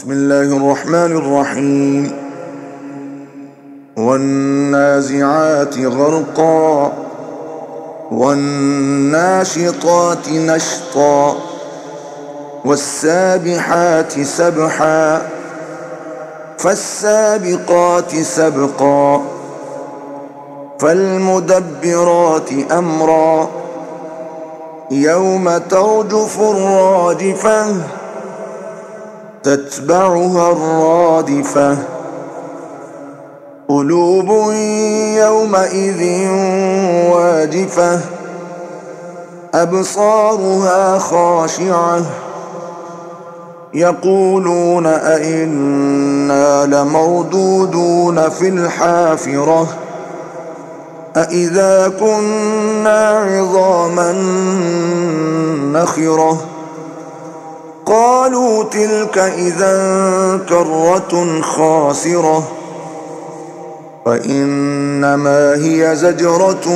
بسم الله الرحمن الرحيم والنازعات غرقا والناشطات نشطا والسابحات سبحا فالسابقات سبقا فالمدبرات أمرا يوم ترجف الراجفة تتبعها الرادفة قلوب يومئذ واجفة أبصارها خاشعة يقولون أئنا لمردودون في الحافرة أئذا كنا عظاما نخرة قالوا تلك إذا كرة خاسرة فإنما هي زجرة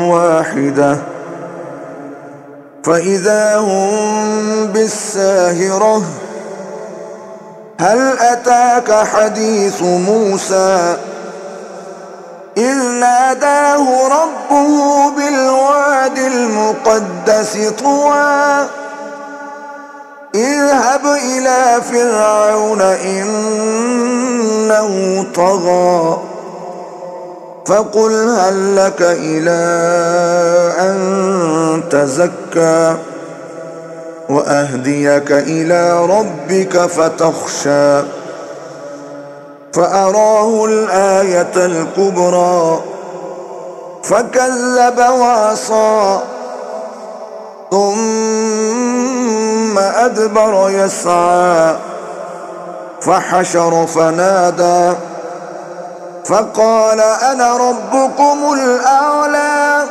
واحدة فإذا هم بالساهرة هل أتاك حديث موسى إذ ناداه ربه بالواد المقدس طوى اذهب إلى فرعون إنه طغى فقل هل لك إلى أن تزكى وأهديك إلى ربك فتخشى فأراه الآية الكبرى فكذب وعصى ثم أدبر يسعى فحشر فنادى فقال أنا ربكم الأعلى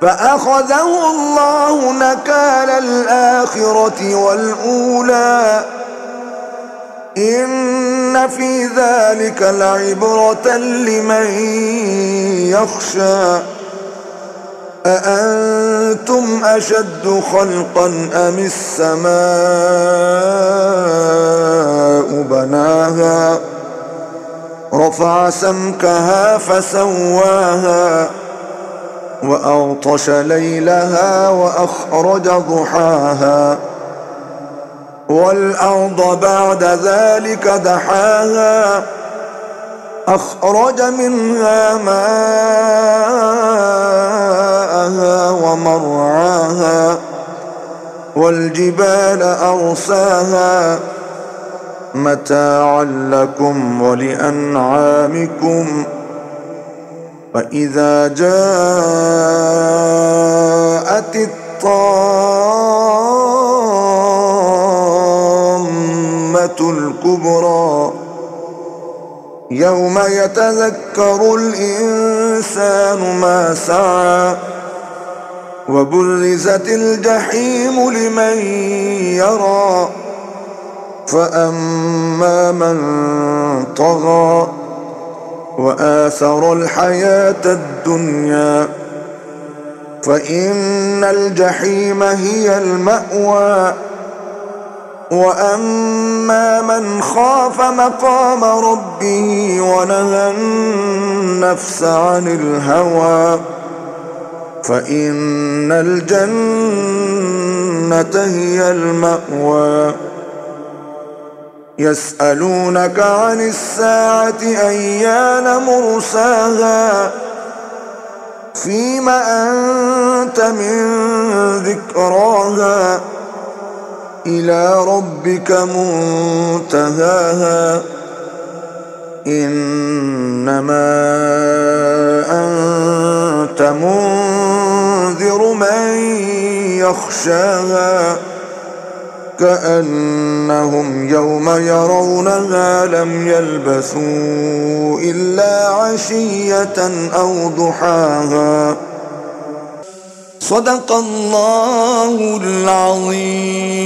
فأخذه الله نكال الآخرة والأولى إن في ذلك لعبرة لمن يخشى أأنتم أشد خلقا أم السماء بناها رفع سمكها فسواها وأغطش ليلها وأخرج ضحاها والأرض بعد ذلك دحاها أخرج منها ماءها ومرعاها والجبال أرساها متاعا لكم ولأنعامكم فإذا جاءت الطامة الكبرى يوم يتذكر الإنسان ما سعى وبرزت الجحيم لمن يرى فأما من طغى وآثر الحياة الدنيا فإن الجحيم هي المأوى وأما من خاف مقام ربه ونهى النفس عن الهوى فإن الجنة هي المأوى يسألونك عن الساعة أيان مرساها فيم أنت من ذكراها إلى ربك منتهاها إنما أنت منذر من يخشاها كأنهم يوم يرونها لم يلبثوا إلا عشية أو ضحاها صدق الله العظيم.